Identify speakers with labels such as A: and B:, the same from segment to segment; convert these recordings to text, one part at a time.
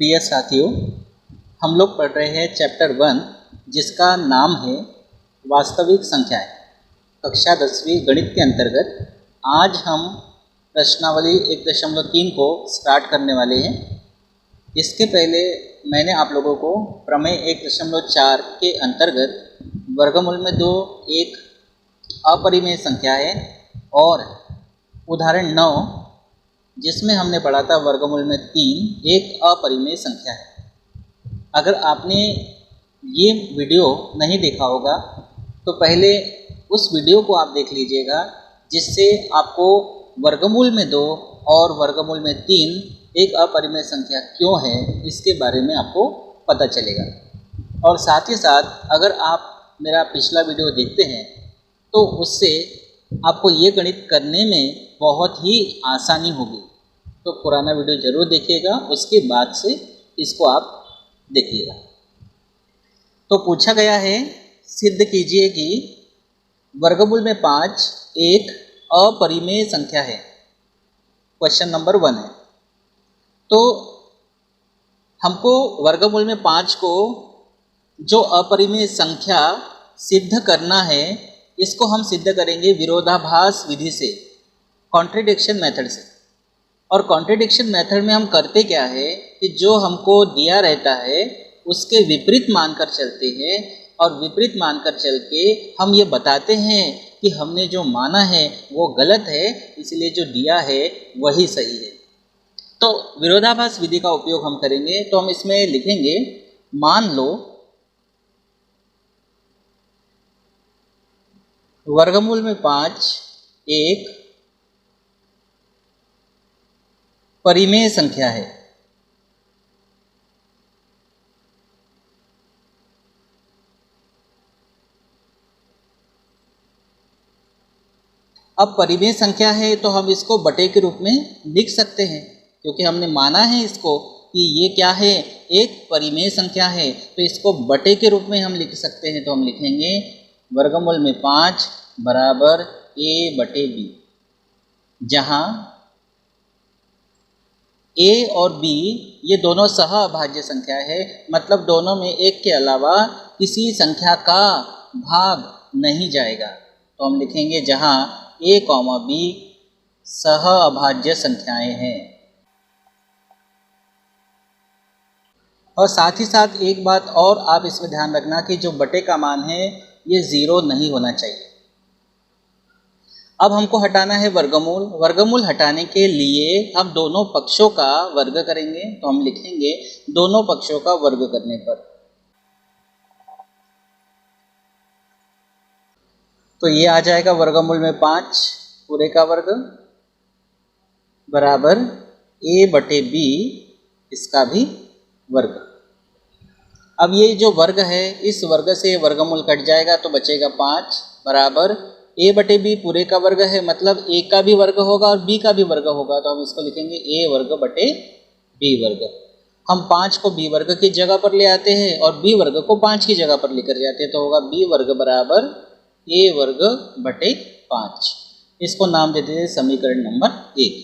A: प्रिय साथियों, हम लोग पढ़ रहे हैं चैप्टर 1 जिसका नाम है वास्तविक संख्याएं। कक्षा 10वीं गणित के अंतर्गत आज हम प्रश्नावली 1.3 को स्टार्ट करने वाले हैं। इसके पहले मैंने आप लोगों को प्रमेय 1.4 के अंतर्गत वर्गमूल में 2 एक अपरिमेय संख्या है और उदाहरण 9 जिसमें हमने पढ़ा था वर्गमूल में 3 एक अपरिमेय संख्या है। अगर आपने ये वीडियो नहीं देखा होगा तो पहले उस वीडियो को आप देख लीजिएगा, जिससे आपको वर्गमूल में 2 और वर्गमूल में 3 एक अपरिमेय संख्या क्यों है इसके बारे में आपको पता चलेगा। और साथ ही साथ अगर आप मेरा पिछला वीडियो देखते हैं तो उससे आपको ये गणित करने में बहुत ही आसानी होगी। तो पुराना वीडियो ज़रूर देखिएगा, उसके बाद से इसको आप देखिएगा। तो पूछा गया है, सिद्ध कीजिए कि वर्गमूल में 5 एक अपरिमेय संख्या है। क्वेश्चन नंबर 1 है। तो हमको वर्गमूल में 5 को जो अपरिमेय संख्या सिद्ध करना है, इसको हम सिद्ध करेंगे विरोधाभास विधि से, कॉन्ट्रडिक्शन मेथड से। और कॉन्ट्रडिक्शन मेथड में हम करते क्या है कि जो हमको दिया रहता है उसके विपरीत मानकर चलते हैं, और विपरीत मानकर चल के हम ये बताते हैं कि हमने जो माना है वो गलत है, इसलिए जो दिया है वही सही है। तो विरोधाभास विधि का उपयोग हम करेंगे। तो हम इसमें लिखेंगे, मान लो वर्गमूल में 5 एक परिमेय संख्या है। अब परिमेय संख्या है तो हम इसको बटे के रूप में लिख सकते हैं, क्योंकि हमने माना है इसको कि ये क्या है, एक परिमेय संख्या है। तो इसको बटे के रूप में हम लिख सकते हैं। तो हम लिखेंगे वर्गमूल में 5 बराबर a/b, जहाँ a और b ये दोनों सह अभाज्य संख्या है, मतलब दोनों में एक के अलावा किसी संख्या का भाग नहीं जाएगा। तो हम लिखेंगे जहाँ a, b सह अभाज्य संख्याएं हैं। और साथ ही साथ एक बात और आप इसमें ध्यान रखना कि जो बटे का मान है ये 0 नहीं होना चाहिए। अब हमको हटाना है वर्गमूल। वर्गमूल हटाने के लिए हम दोनों पक्षों का वर्ग करेंगे। तो हम लिखेंगे दोनों पक्षों का वर्ग करने पर, तो ये आ जाएगा वर्गमूल में 5 पूरे का वर्ग बराबर a/b इसका भी वर्ग। अब ये जो वर्ग है, इस वर्ग से वर्गमूल कट जाएगा तो बचेगा 5 बराबर a/b पूरे का वर्ग है, मतलब a का भी वर्ग होगा और b का भी वर्ग होगा। तो हम इसको लिखेंगे a² / b वर्ग। हम 5 को b वर्ग की जगह पर ले आते हैं और b वर्ग को 5 की जगह पर लेकर जाते हैं, तो होगा b वर्ग बराबर a² / 5। इसको नाम देते हैं समीकरण नंबर 1।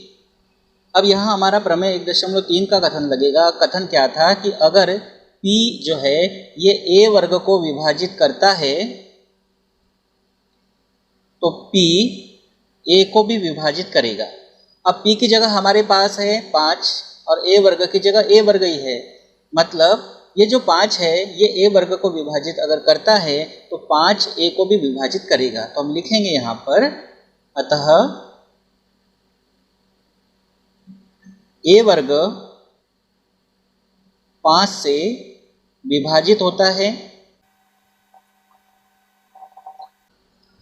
A: अब यहाँ हमारा प्रमेय 1.3 का कथन लगेगा। कथन क्या था कि अगर p जो है ये a वर्ग को विभाजित करता है तो p a को भी विभाजित करेगा। अब p की जगह हमारे पास है 5 और a वर्ग की जगह a वर्ग ही है, मतलब ये जो 5 है ये a वर्ग को विभाजित अगर करता है तो 5 a को भी विभाजित करेगा। तो हम लिखेंगे यहाँ पर, अतः a वर्ग 5 से विभाजित होता है,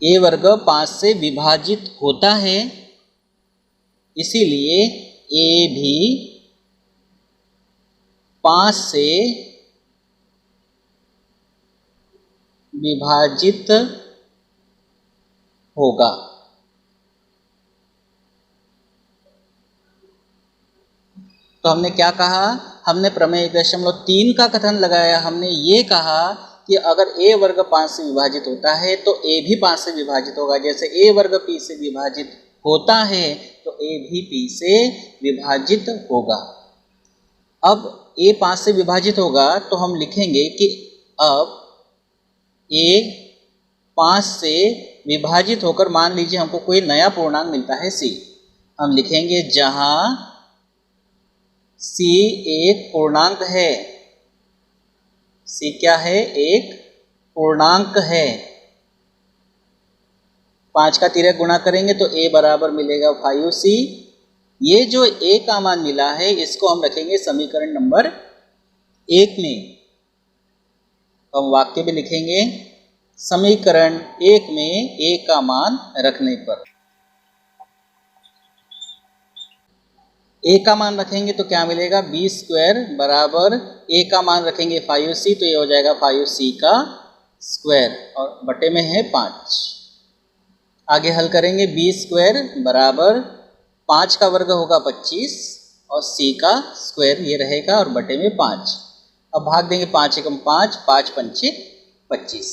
A: a वर्ग 5 से विभाजित होता है, इसीलिए a भी 5 से विभाजित होगा। तो हमने क्या कहा, हमने प्रमेय 1.3 का कथन लगाया। हमने ये कहा कि अगर a वर्ग 5 से विभाजित होता है तो a भी 5 से विभाजित होगा। जैसे a वर्ग p से विभाजित होता है तो a भी p से विभाजित होगा। अब a 5 से विभाजित होगा तो हम लिखेंगे कि अब a 5 से विभाजित होकर मान लीजिए हमको कोई नया पूर्णांक मिलता है c। हम लिखेंगे जहां c एक पूर्णांक है। c क्या है? एक पूर्णांक है। 5 का तिर्यक गुणा करेंगे तो a बराबर मिलेगा 5c। ये जो a का मान मिला है इसको हम रखेंगे समीकरण नंबर 1 में। तो हम वाक्य में लिखेंगे समीकरण 1 में a का मान रखने पर। a का मान रखेंगे तो क्या मिलेगा? b स्क्वायर बराबर a का मान रखेंगे 5c तो ये हो जाएगा 5c का स्क्वायर और बटे में है 5। आगे हल करेंगे b स्क्वायर बराबर 5 का वर्ग होगा 25 और c का स्क्वायर ये रहेगा और बटे में 5। अब भाग देंगे 5 एकम 5, 5 पंचे 25।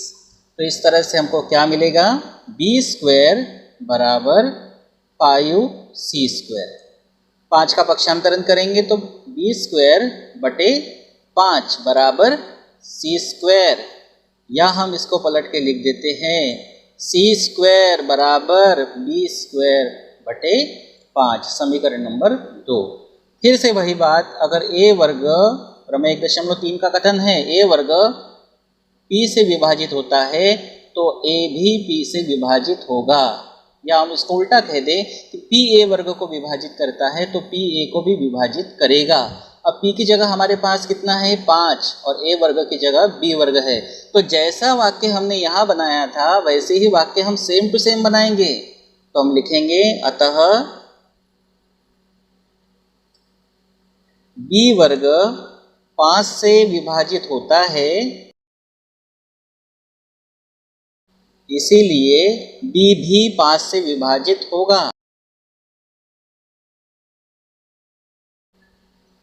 A: तो इस तरह से हमको क्या मिलेगा? b स्क्वायर बराबर 5c स्क्वायर। 5 का पक्षांतरण करेंगे तो b स्क्वायर बटे 5 बराबर c स्क्वायर, या हम इसको पलट के लिख देते हैं c स्क्वायर बराबर b स्क्वायर बटे 5, समीकरण नंबर 2। फिर से वही बात, अगर a वर्ग प्रमेय 1.3 का कथन है a वर्ग p से विभाजित होता है तो a भी p से विभाजित होगा, या हम इसको उल्टा कह दें कि p a वर्ग को विभाजित करता है तो p a को भी विभाजिट करेगा। अब p की जगह हमारे पास कितना है? 5 और a वर्ग की जगह b वर्ग है। तो जैसा वाक्य हमने यहाँ बनाया था वैसे ही वाक्य हम सेम टू सेम बनाएंगे। तो हम लिखेंगे अतः b वर्ग 5 से विभाजित होता है इसीलिए b भी 5 से विभाजित होगा।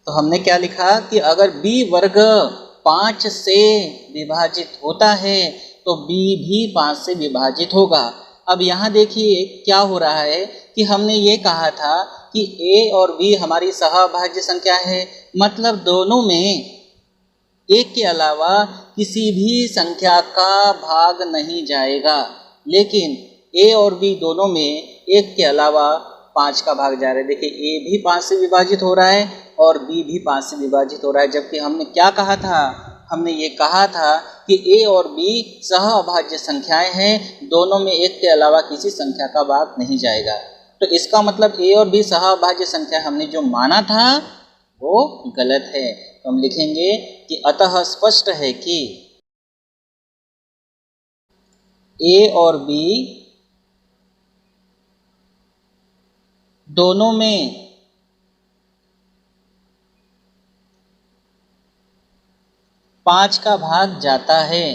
A: तो हमने क्या लिखा कि अगर b वर्ग 5 से विभाजित होता है तो b भी 5 से विभाजित होगा। अब यहाँ देखिए क्या हो रहा है कि हमने ये कहा था कि a और b हमारी सहअभाज्य संख्या है, मतलब दोनों में एक के अलावा किसी भी संख्या का भाग नहीं जाएगा, लेकिन a और b दोनों में एक के अलावा 5 का भाग जा रहा है। देखिए a भी 5 से विभाजित हो रहा है और b भी 5 से विभाजित हो रहा है, जबकि हमने क्या कहा था? हमने ये कहा था कि a और b सहअभाज्य संख्याएं हैं, दोनों में एक के अलावा किसी संख्या का भाग नहीं जाएगा। तो इसका मतलब a और b सहअभाज्य संख्या हमने जो माना था वो गलत है। तो हम लिखेंगे कि अतः स्पष्ट है कि a और b दोनों में पाँच का भाग जाता है।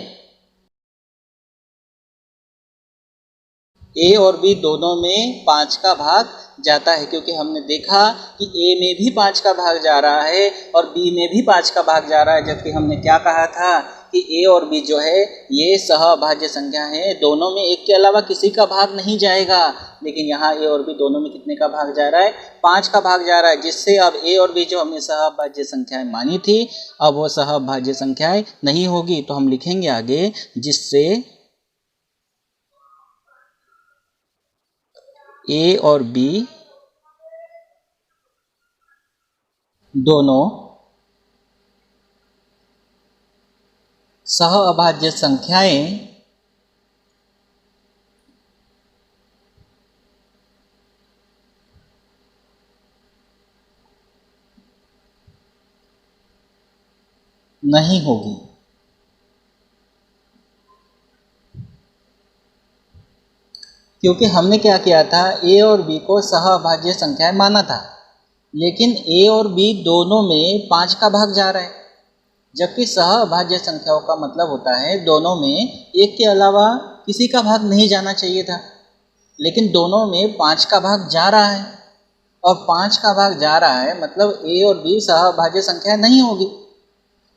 A: a और b दोनों में 5 का भाग जाता है, क्योंकि हमने देखा कि a में भी 5 का भाग जा रहा है और b में भी 5 का भाग जा रहा है, जबकि हमने क्या कहा था कि a और b जो है ये सहअभाज्य संख्या है, दोनों में एक के अलावा किसी का भाग नहीं जाएगा। लेकिन यहाँ a और b दोनों में कितने का भाग जा रहा है? 5 का भाग जा रहा है, जिससे अब a और b जो हमने सहअभाज्य संख्याएं मानी थी अब वो सहअभाज्य संख्याएं नहीं होगी। तो हम लिखेंगे आगे जिससे a और b दोनों सहअभाज्य संख्याएं नहीं होगी। क्योंकि हमने क्या किया था, a और b को सहअभाज्य संख्याएं माना था, लेकिन a और b दोनों में 5 का भाग जा रहा है, जबकि सहअभाज्य संख्याओं का मतलब होता है दोनों में एक के अलावा किसी का भाग नहीं जाना चाहिए था, लेकिन दोनों में 5 का भाग जा रहा है और 5 का भाग जा रहा है मतलब a और b सहअभाज्य संख्या नहीं होगी।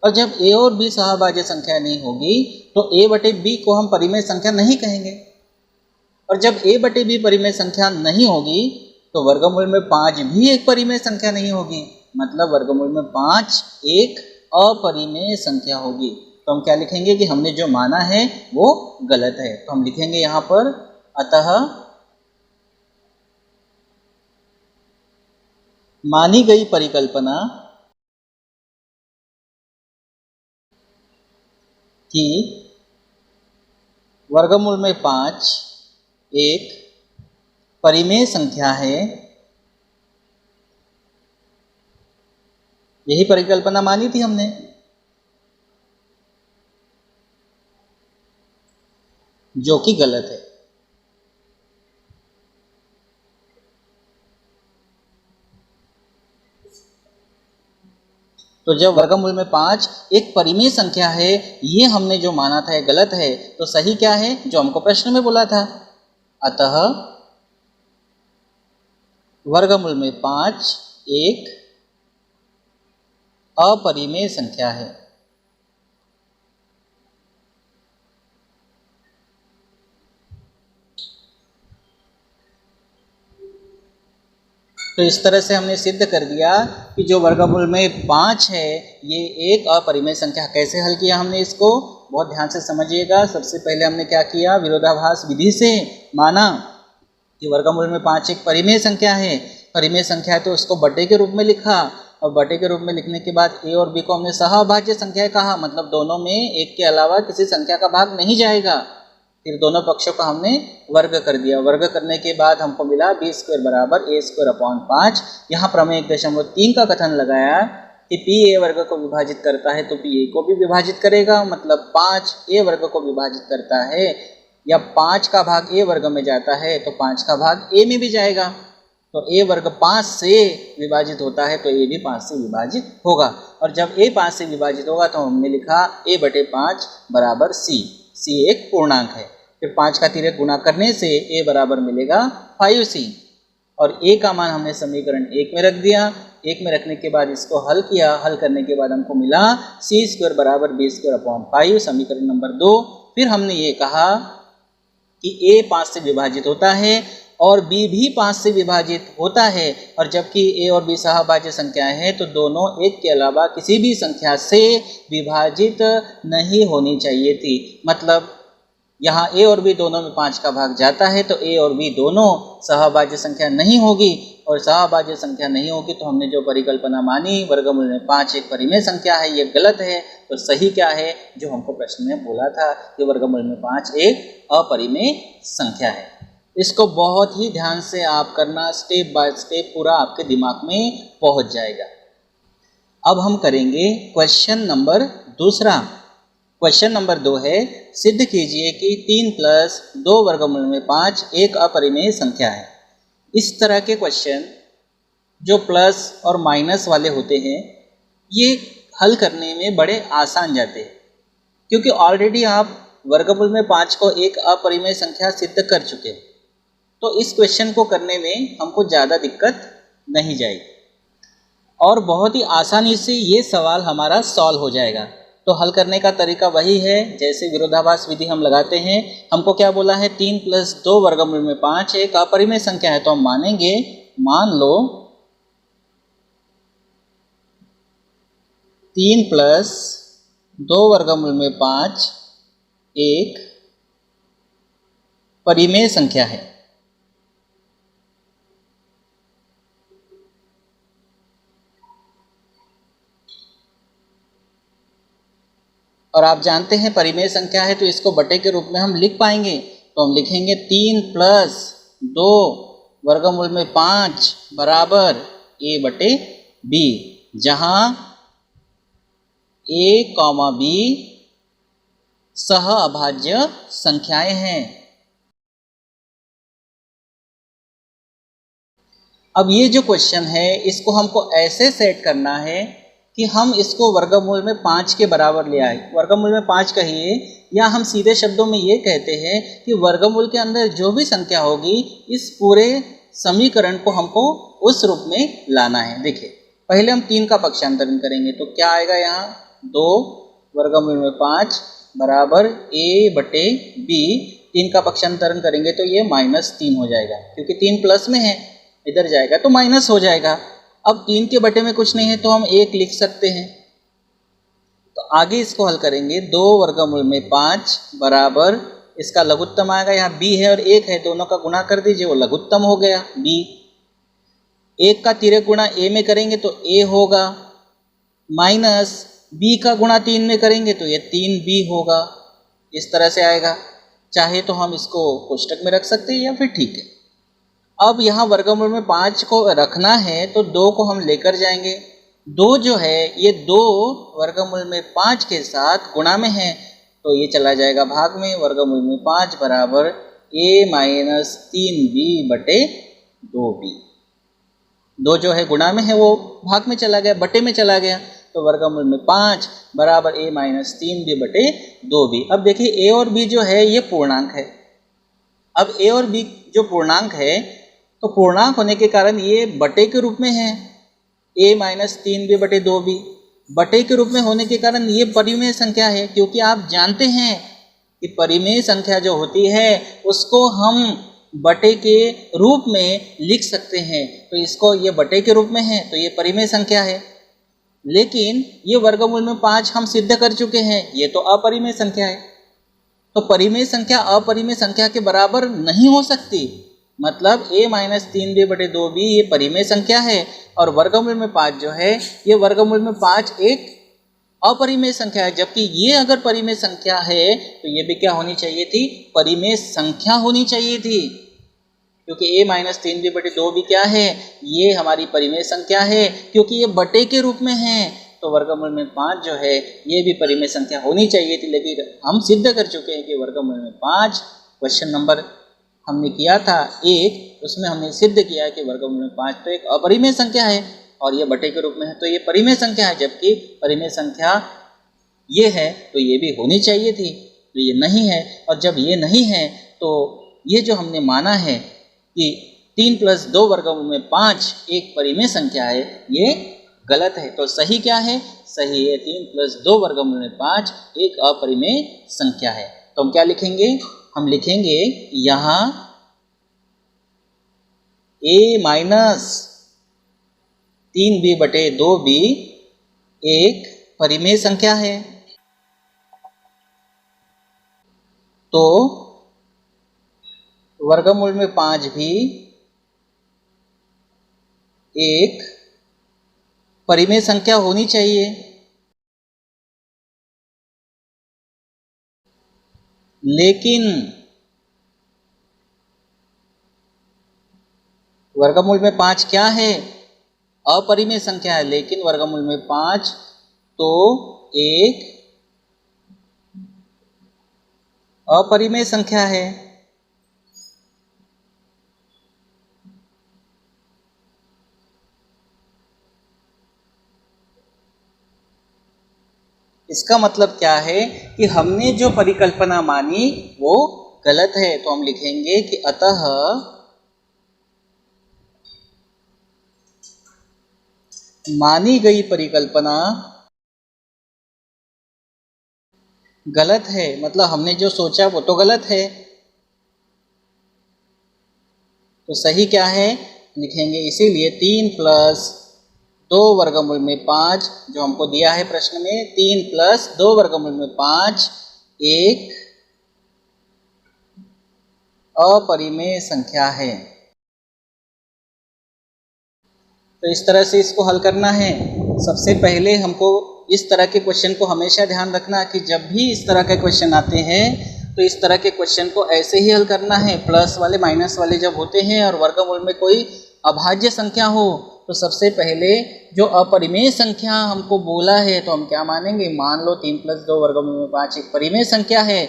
A: और जब a और b सहअभाज्य संख्या नहीं होगी तो a बटे b को हम परिमेय संख्या नहीं कहेंगे, और जब a बटे b परिमेय संख्या नहीं होगी तो वर्गमूल में 5 भी एक परिमेय संख्या नहीं होगी। मतलब वर्गमूल में 5 एक अपरिमेय संख्या होगी। तो हम क्या लिखेंगे कि हमने जो माना है वो गलत है। तो हम लिखेंगे यहाँ पर अतः मानी गई परिकल्पना कि वर्गमूल में 5 एक परिमेय संख्या है, यही परिकल्पना मानी थी हमने। जो कि गलत है। तो जब वर्गमूल में 5 एक परिमेय संख्या है, ये हमने जो माना था ये गलत है, तो सही क्या है जो हमको प्रश्न में बोला था। अतः वर्गमूल में 5 एक अपरिमेय संख्या है। तो इस तरह से हमने सिद्ध कर दिया कि जो वर्गमूल में 5 है ये एक अपरिमेय संख्या। कैसे हल किया हमने इसको, बहुत ध्यान से समझिएगा। सबसे पहले हमने क्या किया, विरोधाभास विधि से माना कि वर्गमूल में 5 एक परिमेय संख्या है। परिमेय संख्या है तो उसको बटे के रूप में लिखा, और बटे के रूप में लिखने के बाद ए और बी को हमने सहअभाज्य संख्या कहा, मतलब दोनों में एक के अलावा किसी संख्या का भाग नहीं जाएगा। फिर दोनों पक्षों का हमने वर्ग कर दिया। वर्ग करने के बाद हमको मिला बी स्क्वायर बराबर ए स्क्वायर अपॉन 5। यहाँ प्रमेय 1.3 का कथन लगाया कि पी ए वर्ग को विभाजित करता है तो पी ए को भी विभाजित करेगा, मतलब 5 ए वर्ग को विभाजित करता है, या 5 का भाग ए वर्ग में जाता है तो 5 का भाग ए में भी जाएगा। तो ए वर्ग 5 से विभाजित होता है तो ए भी 5 से विभाजित होगा। और जब ए 5 से विभाजित होगा तो हमने लिखा ए बटे 5 बराबर सी। सी एक पूर्णांक है। फिर 5 का तिर्यक गुणा करने से ए बराबर मिलेगा 5c, और ए का मान हमने समीकरण 1 में रख दिया। 1 में रखने के बाद इसको हल किया। हल करने के बाद हमको मिला सी स्क्वायर बराबर बी स्क्वायर अपॉन 5, समीकरण नंबर 2। फिर हमने ये कहा कि ए 5 से विभाजित होता है और बी भी 5 से विभाजित होता है, और जबकि ए और बी सहअभाज्य संख्याएं हैं तो दोनों एक के अलावा किसी भी संख्या से विभाजित नहीं होनी चाहिए थी। मतलब यहाँ ए और बी दोनों में 5 का भाग जाता है तो ए और बी दोनों सहअभाज्य संख्या नहीं होगी, और सहअभाज्य संख्या नहीं होगी तो हमने जो परिकल्पना मानी वर्गमूल में 5 एक परिमेय संख्या है, ये गलत है। तो सही क्या है जो हमको प्रश्न में बोला था कि वर्गमूल में 5 एक अपरिमेय संख्या है। इसको बहुत ही ध्यान से आप करना, स्टेप बाय स्टेप पूरा आपके दिमाग में पहुंच जाएगा। अब हम करेंगे क्वेश्चन नंबर दूसरा। क्वेश्चन नंबर 2 है, सिद्ध कीजिए कि 3 प्लस 2 वर्गमूल में 5 एक अपरिमेय संख्या है। इस तरह के क्वेश्चन जो प्लस और माइनस वाले होते हैं ये हल करने में बड़े आसान जाते हैं, क्योंकि ऑलरेडी आप वर्गमूल में 5 को एक अपरिमेय संख्या सिद्ध कर चुके हैं। तो इस क्वेश्चन को करने में हमको ज़्यादा दिक्कत नहीं जाएगी और बहुत ही आसानी से ये सवाल हमारा सॉल्व हो जाएगा। तो हल करने का तरीका वही है जैसे विरोधाभास विधि हम लगाते हैं। हमको क्या बोला है, 3 प्लस 2 वर्गमूल में 5 एक अपरिमेय संख्या है, तो हम मानेंगे, मान लो 3 प्लस 2 वर्गमूल में 5 एक परिमेय संख्या है। और आप जानते हैं परिमेय संख्या है तो इसको बटे के रूप में हम लिख पाएंगे। तो हम लिखेंगे 3 प्लस 2 वर्गमूल में 5 बराबर ए बटे बी, जहाँ ए कॉमा बी सहअभाज्य संख्याएं हैं। अब ये जो क्वेश्चन है इसको हमको ऐसे सेट करना है कि हम इसको वर्गमूल में 5 के बराबर ले आए। वर्गमूल में 5 कहिए, या हम सीधे शब्दों में ये कहते हैं कि वर्गमूल के अंदर जो भी संख्या होगी इस पूरे समीकरण को हमको उस रूप में लाना है। देखिए पहले हम 3 का पक्षांतरण करेंगे तो क्या आएगा, यहाँ 2 वर्गमूल में 5 बराबर ए बटे बी। 3 का पक्षांतरण करेंगे तो ये -3 हो जाएगा, क्योंकि 3 प्लस में है, इधर जाएगा तो माइनस हो जाएगा। अब 3 के बटे में कुछ नहीं है तो हम 1 लिख सकते हैं। तो आगे इसको हल करेंगे, 2 वर्गमूल में 5 बराबर, इसका लघुत्तम आएगा, यहाँ b है और 1 है, दोनों का गुणा कर दीजिए, वो लघुत्तम हो गया b। 1 का तिर्यक गुणा a में करेंगे तो a होगा, माइनस b का गुणा 3 में करेंगे तो ये 3b होगा। इस तरह से आएगा। चाहे तो हम इसको कोष्टक में रख सकते हैं या फिर ठीक है। अब यहाँ वर्गमूल में 5 को रखना है तो 2 को हम लेकर जाएंगे। 2 जो है ये 2 वर्गमूल में 5 के साथ गुणा में है तो ये चला जाएगा भाग में। वर्गमूल में 5 बराबर a माइनस 3b बटे 2b। 2 जो है गुणा में है वो भाग में चला गया, बटे में चला गया, तो वर्गमूल में 5 बराबर a माइनस 3b बटे 2b। अब देखिए a और b जो है ये पूर्णांक है। अब a और b जो पूर्णांक है तो पूर्णांक होने के कारण ये बटे के रूप में है, a माइनस 3b बटे 2b। बटे के रूप में होने के कारण ये परिमेय संख्या है, क्योंकि आप जानते हैं कि परिमेय संख्या जो होती है उसको हम बटे के रूप में लिख सकते हैं। तो इसको ये बटे के रूप में है तो ये परिमेय संख्या है। लेकिन ये वर्गमूल में 5 हम सिद्ध कर चुके हैं, ये तो अपरिमेय संख्या है। तो परिमेय संख्या अपरिमेय संख्या के बराबर नहीं हो सकती। मतलब a माइनस 3b बटे 2b ये परिमेय संख्या है और वर्गमूल में 5 जो है ये वर्गमूल में 5 एक अपरिमेय संख्या है। जबकि ये अगर परिमेय संख्या है तो ये भी क्या होनी चाहिए थी, परिमेय संख्या होनी चाहिए थी, क्योंकि a माइनस 3b बटे 2b क्या है, ये हमारी परिमेय संख्या है, क्योंकि ये बटे के रूप में है। तो वर्गमूल में 5 जो है ये भी परिमेय संख्या होनी चाहिए थी, लेकिन हम सिद्ध कर चुके हैं कि वर्गमूल में 5, क्वेश्चन नंबर हमने किया था 1, उसमें हमने सिद्ध किया कि वर्गमूल में 5 तो एक अपरिमेय संख्या है और ये बटे के रूप में है तो ये परिमेय संख्या है। जबकि परिमेय संख्या ये है तो ये भी होनी चाहिए थी, तो ये नहीं है। और जब ये नहीं है तो ये जो हमने माना है कि 3 + 2 वर्गमूल में 5 एक परिमेय संख्या है, ये गलत है। तो सही क्या है, सही है 3 + 2 वर्गमूल में 5 एक अपरिमेय संख्या है। तो हम क्या लिखेंगे, हम लिखेंगे यहाँ a माइनस 3b बटे 2b एक परिमेय संख्या है। तो वर्गमूल में 5 भी एक परिमेय संख्या होनी चाहिए। लेकिन वर्गमूल में 5 क्या है, अपरिमेय संख्या है। लेकिन वर्गमूल में 5 तो एक अपरिमेय संख्या है। इसका मतलब क्या है कि हमने जो परिकल्पना मानी वो गलत है। तो हम लिखेंगे कि अतः मानी गई परिकल्पना गलत है। मतलब हमने जो सोचा वो तो गलत है। तो सही क्या है, लिखेंगे इसीलिए 3 + 2 वर्गमूल में 5 जो हमको दिया है प्रश्न में, 3 + 2 वर्गमूल में 5 एक अपरिमेय संख्या है। तो इस तरह से इसको हल करना है। सबसे पहले हमको इस तरह के क्वेश्चन को हमेशा ध्यान रखना कि जब भी इस तरह के क्वेश्चन आते हैं तो इस तरह के क्वेश्चन को ऐसे ही हल करना है। प्लस वाले माइनस वाले जब होते हैं और वर्गमूल में कोई अभाज्य संख्या हो तो सबसे पहले जो अपरिमेय संख्या हमको बोला है तो हम क्या मानेंगे, मान लो 3 + 2 वर्गमूल में 5 एक परिमेय संख्या है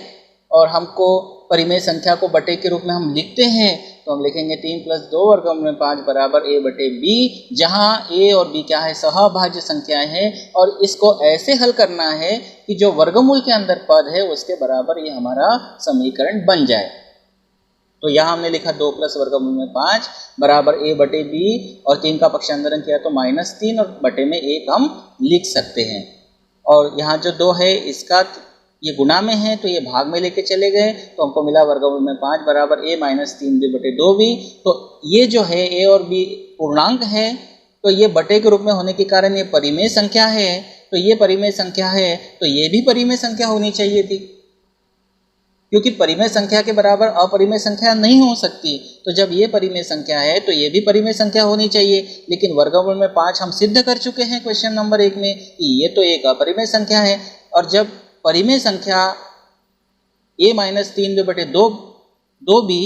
A: और हमको परिमेय संख्या को बटे के रूप में हम लिखते हैं तो हम लिखेंगे 3 + 2 वर्गमूल में 5 बराबर a बटे b, जहाँ a और b क्या है, सहअभाज्य संख्याएं हैं। और इसको ऐसे हल करना है कि जो वर्गमूल के अंदर पद है उसके बराबर ये हमारा समीकरण बन जाए। तो यहाँ हमने लिखा 2 + वर्गमूल में 5 बराबर a बटे b और 3 का पक्षांतरण किया तो -3 और बटे में 1 हम लिख सकते हैं। और यहाँ जो 2 है इसका ये गुणा में है तो ये भाग में लेके चले गए तो हमको मिला वर्गमूल में 5 बराबर a - 3b बटे 2b। तो ये जो है a और b पूर्णांक है तो ये बटे के रूप में होने के कारण ये परिमेय संख्या है, तो ये परिमेय संख्या है, तो ये भी परिमेय संख्या होनी चाहिए थी, क्योंकि परिमेय संख्या के बराबर अपरिमेय संख्या नहीं हो सकती। तो जब ये परिमेय संख्या है तो ये भी परिमेय संख्या होनी चाहिए। लेकिन वर्गमूल में 5 हम सिद्ध कर चुके हैं क्वेश्चन नंबर 1 में कि ये तो एक अपरिमेय संख्या है, और जब परिमेय संख्या a-3b/2 भी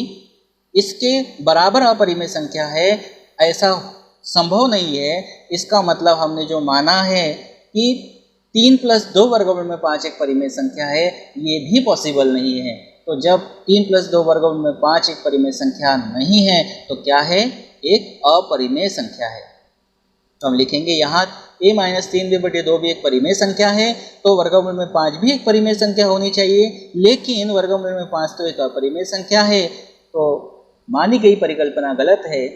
A: इसके बराबर अपरिमेय संख्या है, ऐसा संभव नहीं है। इसका मतलब हमने जो माना है कि 3 + 2 वर्गमूल में 5 एक परिमेय संख्या है, ये भी पॉसिबल नहीं है। तो जब 3 + 2 वर्गमूल में 5 एक परिमेय संख्या नहीं है तो क्या है? एक अपरिमेय संख्या है। तो हम लिखेंगे यहाँ a-3b/2 भी एक परिमेय संख्या है, तो वर्गमूल में 5 भी एक परिमेय संख्या होनी चाहिए, लेकिन वर्गमूल में 5 तो एक अपरिमेय संख्या है। तो मानी गई परिकल्पना गलत है,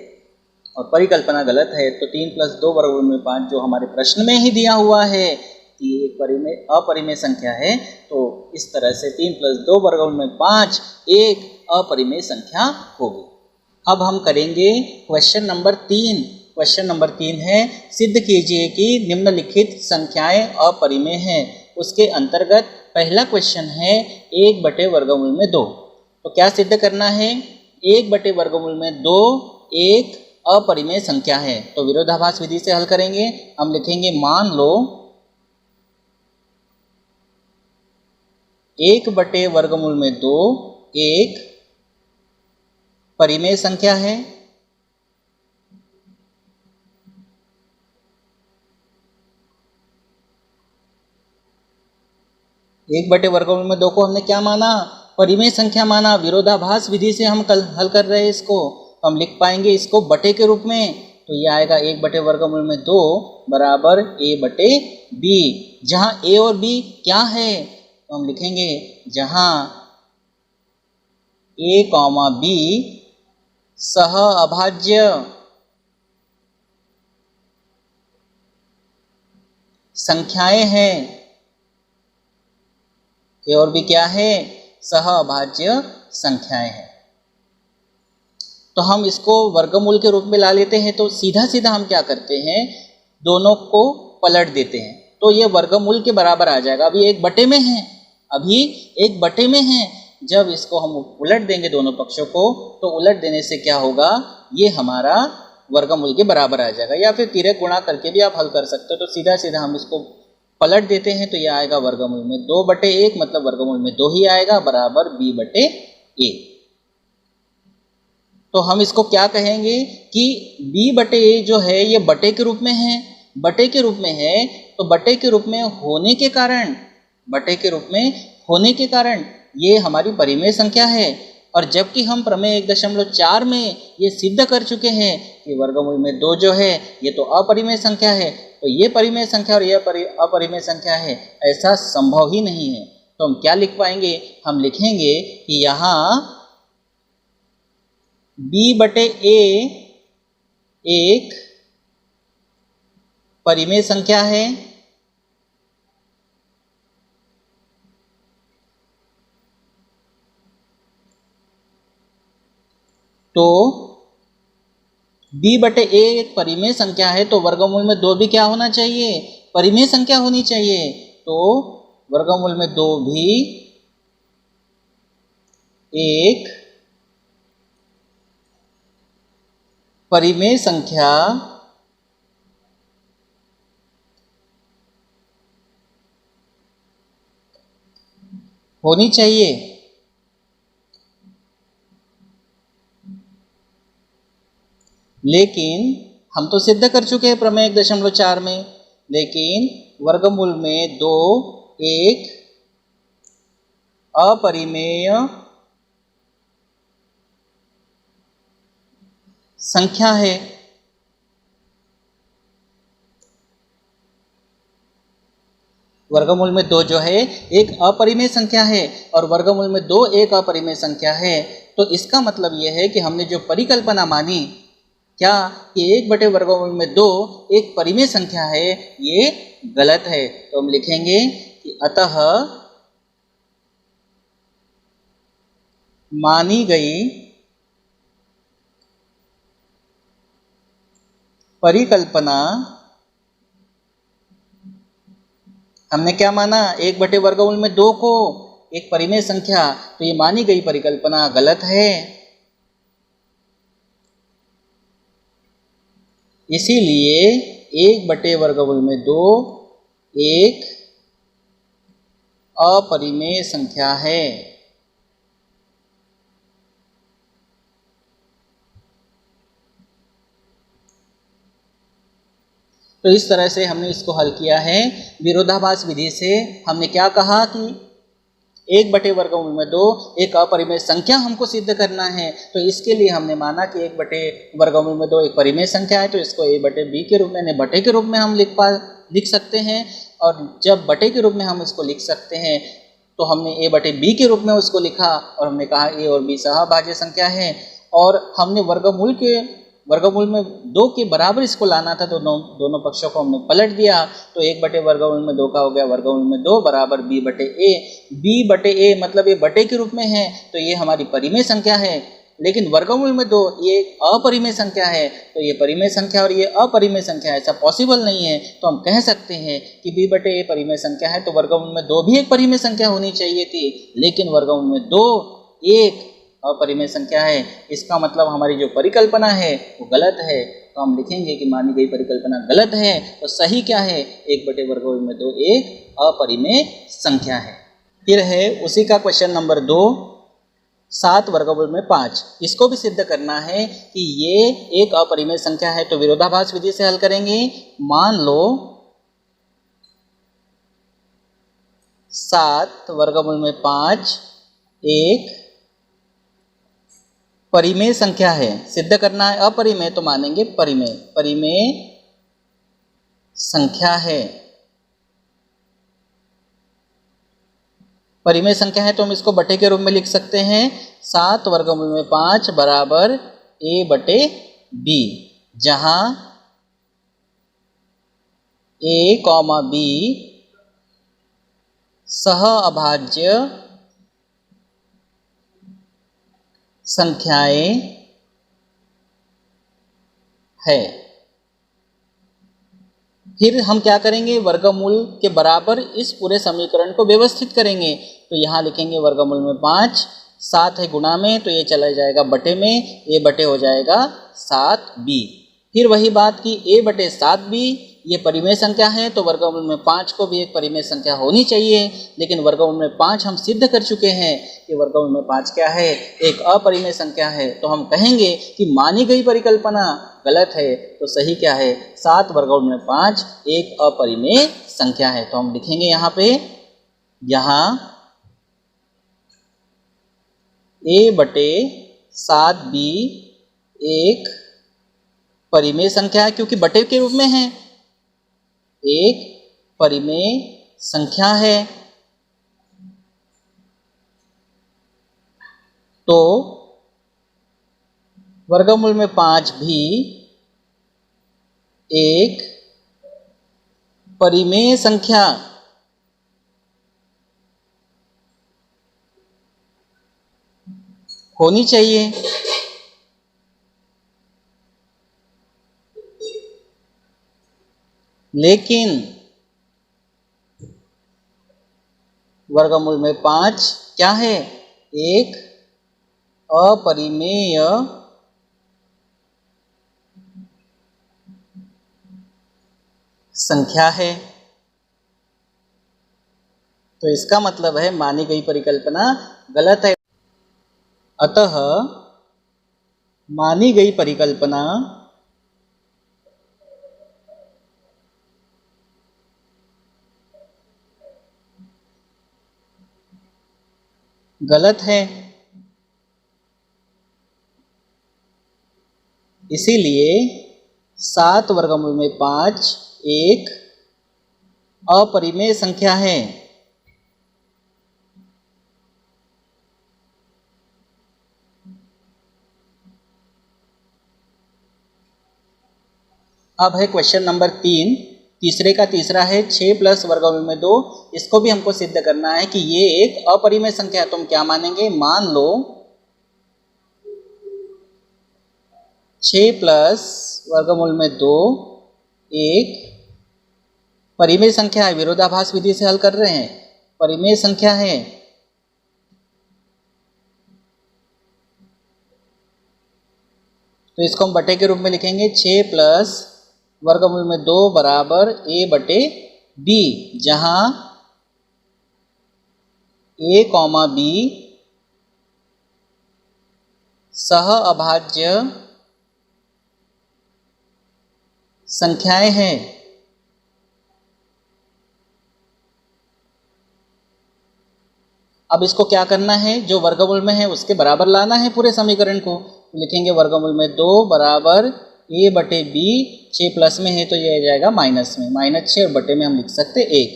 A: और परिकल्पना गलत है तो 3 + 2 वर्गमूल में 5 जो हमारे प्रश्न में ही दिया हुआ है कि एक अपरिमेय संख्या है, तो इस तरह से 3 + 2 वर्गमूल में 5 एक अपरिमेय संख्या होगी। अब हम करेंगे क्वेश्चन नंबर 3। क्वेश्चन नंबर 3 है, सिद्ध कीजिए कि निम्नलिखित संख्याएं अपरिमेय हैं। उसके अंतर्गत पहला क्वेश्चन है 1/वर्गमूल में 2। तो क्या सिद्ध करना है? 1/वर्गमूल में 2 एक अपरिमेय संख्या है। तो विरोधाभास विधि से हल करेंगे। हम लिखेंगे मान लो 1/वर्गमूल में 2 एक परिमेय संख्या है, एक बटे वर्गमूल में 2 को हमने क्या माना? परिमेय संख्या माना। विरोधाभास विधि से हम कल हल कर रहे हैं इसको, हम लिख पाएंगे इसको बटे के रूप में। तो ये आएगा 1/वर्गमूल में 2 बराबर a/b, जहाँ a और b क्या है? तो हम लिखेंगे जहाँ a, b सह अभाज्य संख्याएं हैं। a और b क्या है? सह अभाज्य संख्याएं हैं। तो हम इसको वर्गमूल के रूप में ला लेते हैं। तो सीधा सीधा हम क्या करते हैं, दोनों को पलट देते हैं, तो ये वर्गमूल के बराबर आ जाएगा। अभी 1/में है, अभी 1/में है। जब इसको हम उलट देंगे दोनों पक्षों को, तो उलट देने से क्या होगा, ये हमारा वर्गमूल के बराबर आ जाएगा। या फिर तिर्यक गुणा करके भी आप हल कर सकते हो। तो सीधा सीधा हम इसको पलट देते हैं, तो ये आएगा वर्गमूल में 2/1, मतलब वर्गमूल में 2 ही आएगा, बराबर b/a। तो हम इसको क्या कहेंगे कि b/a जो है ये बटे के रूप में है। बटे के रूप में है तो बटे के रूप में होने के कारण ये हमारी परिमेय संख्या है। और जबकि हम प्रमेय 1.4 में ये सिद्ध कर चुके हैं कि वर्गमूल में 2 जो है ये तो अपरिमेय संख्या है, तो ये परिमेय संख्या और ये अपरिमेय संख्या है, ऐसा संभव ही नहीं है। तो हम क्या लिख पाएंगे? हम लिखेंगे कि यहाँ b/a एक परिमेय संख्या है, तो b/a एक परिमेय संख्या है, तो वर्गमूल में 2 भी क्या होना चाहिए? परिमेय संख्या होनी चाहिए। तो वर्गमूल में 2 भी एक परिमेय संख्या होनी चाहिए। लेकिन हम तो सिद्ध कर चुके हैं प्रमेय 1.4 में, लेकिन वर्गमूल में 2 एक अपरिमेय संख्या है। वर्गमूल में 2 जो है एक अपरिमेय संख्या है, और वर्गमूल में 2 एक अपरिमेय संख्या है। तो इसका मतलब यह है कि हमने जो परिकल्पना मानी, क्या कि 1/वर्गमूल में 2 एक परिमेय संख्या है, ये गलत है। तो हम लिखेंगे कि अतः मानी गई परिकल्पना हमने क्या माना, 1/वर्गमूल में 2 को एक परिमेय संख्या, तो ये मानी गई परिकल्पना गलत है। इसीलिए 1/वर्गमूल में 2 एक अपरिमेय संख्या है। तो इस तरह से हमने इसको हल किया है। विरोधाभास विधि से हमने क्या कहा कि 1/वर्गमूल में 2 एक अपरिमेय संख्या हमको सिद्ध करना है, तो इसके लिए हमने माना कि 1/वर्गमूल में 2 एक परिमेय संख्या है, तो इसको a/b के रूप में यानी बटे के रूप में हम लिख सकते हैं। और जब बटे के रूप में हम इसको लिख सकते हैं तो हमने a/b के रूप में उसको लिखा और हमने कहा a और b सहभाज्य संख्या है। और हमने वर्गमूल में 2 के बराबर इसको लाना था, तो दोनों पक्षों को हमने पलट दिया, तो 1/वर्गमूल में 2 का हो गया वर्गमूल में 2 बराबर b/a। b/a मतलब ये बटे के रूप में है, तो ये हमारी परिमेय संख्या है। लेकिन वर्गमूल में 2 ये अपरिमेय संख्या है, तो ये परिमेय संख्या और ये अपरिमेय संख्या ऐसा पॉसिबल नहीं है। तो हम कह सकते हैं कि b/a परिमेय संख्या है, तो वर्गमूल में 2 भी एक परिमेय संख्या होनी चाहिए थी, लेकिन वर्गमूल में 2 एक अपरिमेय संख्या है। इसका मतलब हमारी जो परिकल्पना है वो गलत है। तो हम लिखेंगे कि मानी गई परिकल्पना गलत है, तो सही क्या है, 1/वर्गमूल में 2 एक अपरिमेय संख्या है। फिर है उसी का क्वेश्चन नंबर 2, 7/वर्गमूल में 5। इसको भी सिद्ध करना है कि ये एक अपरिमेय संख्या है, तो विरोधाभास विधि से हल करेंगे। मान लो 7/वर्गमूल में 5 एक परिमेय संख्या है। सिद्ध करना है अपरिमेय, तो मानेंगे परिमेय संख्या है। परिमेय संख्या है तो हम इसको बटे के रूप में लिख सकते हैं। 7/वर्गमूल में 5 बराबर a/b, जहां a, b सहअभाज्य संख्याएं है। फिर हम क्या करेंगे, वर्गमूल के बराबर इस पूरे समीकरण को व्यवस्थित करेंगे। तो यहाँ लिखेंगे वर्गमूल में 5, 7 है गुणा में, तो ये चला जाएगा बटे में, a बटे हो जाएगा 7b। फिर वही बात कि a/7b ये परिमेय संख्या है, तो वर्गमूल में 5 को भी एक परिमेय संख्या होनी चाहिए। लेकिन वर्गमूल में 5 हम सिद्ध कर चुके हैं कि वर्गमूल में 5 क्या है, एक अपरिमेय संख्या है। तो हम कहेंगे कि मानी गई परिकल्पना गलत है। तो सही क्या है, 7/वर्गमूल में 5 एक अपरिमेय संख्या है। तो हम लिखेंगे यहाँ पे, यहाँ a/7b एक परिमेय संख्या है, क्योंकि बटे के रूप में है, एक परिमेय संख्या है। तो वर्गमूल में 5 भी एक परिमेय संख्या होनी चाहिए। लेकिन वर्गमूल में 5 क्या है, एक अपरिमेय संख्या है। तो इसका मतलब है मानी गई परिकल्पना गलत है। अतः मानी गई परिकल्पना गलत है। इसीलिए 7/वर्गमूल में 5 एक अपरिमेय संख्या है। अब है क्वेश्चन नंबर 3, तीसरे का तीसरा है 6 + वर्गमूल में 2। इसको भी हमको सिद्ध करना है कि ये एक अपरिमेय संख्या है। तो हम क्या मानेंगे, मान लो 6 प्लस वर्गमूल में 2 1 परिमेय संख्या है, विरोधाभास विधि से हल कर रहे हैं, परिमेय संख्या है। तो इसको हम बटे के रूप में लिखेंगे, 6 प्लस वर्गमूल में 2 बराबर a बटे b, जहां a कॉमा b सह अभाज्य संख्याएं हैं। अब इसको क्या करना है, जो वर्गमूल में है उसके बराबर लाना है पूरे समीकरण को। तो लिखेंगे वर्गमूल में 2 बराबर a बटे b, 6 प्लस में है तो ये आ जाएगा माइनस में, -6 और बटे में हम लिख सकते 1।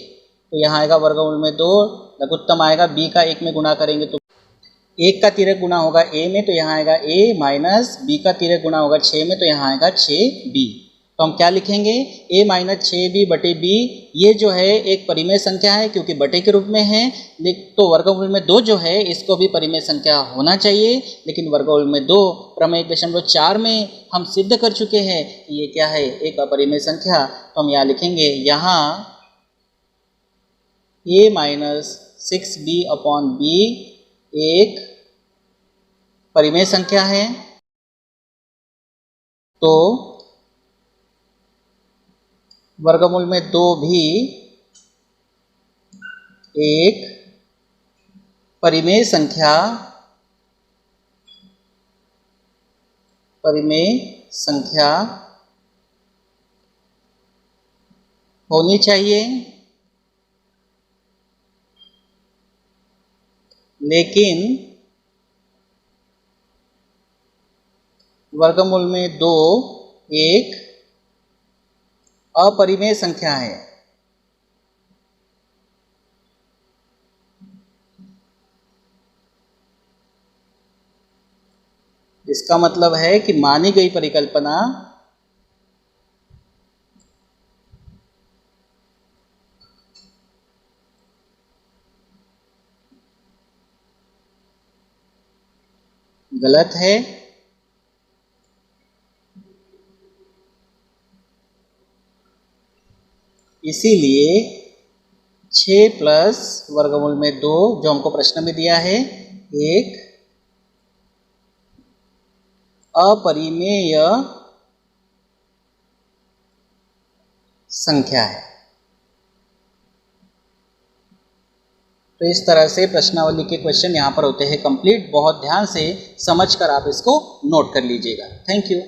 A: तो यहाँ आएगा वर्गमूल में 2, लघुत्तम आएगा b का 1 में गुणा करेंगे तो 1 का तिर्यक गुणा होगा a में, तो यहाँ आएगा a माइनस b का तिर्यक गुणा होगा 6 में, तो यहाँ आएगा 6b। तो हम क्या लिखेंगे, a माइनस 6b बटे b, ये जो है एक परिमेय संख्या है क्योंकि बटे के रूप में है। तो वर्गमूल में 2 जो है इसको भी परिमेय संख्या होना चाहिए, लेकिन वर्गमूल में 2 प्रमेय 1.4 में हम सिद्ध कर चुके हैं कि ये क्या है, एक अपरिमेय संख्या। तो हम यहाँ लिखेंगे, यहाँ a minus 6b upon b एक परिमेय संख्या है। तो वर्गमूल में 2 भी एक परिमेय संख्या होनी चाहिए, लेकिन वर्गमूल में 2 एक अपरिमेय संख्या है। इसका मतलब है कि मानी गई परिकल्पना गलत है। इसीलिए 6 प्लस वर्गमूल में 2 जो हमको प्रश्न में दिया है, एक अपरिमेय संख्या है। तो इस तरह से प्रश्नावली के क्वेश्चन यहाँ पर होते हैं कंप्लीट। बहुत ध्यान से समझकर आप इसको नोट कर लीजिएगा। Thank you.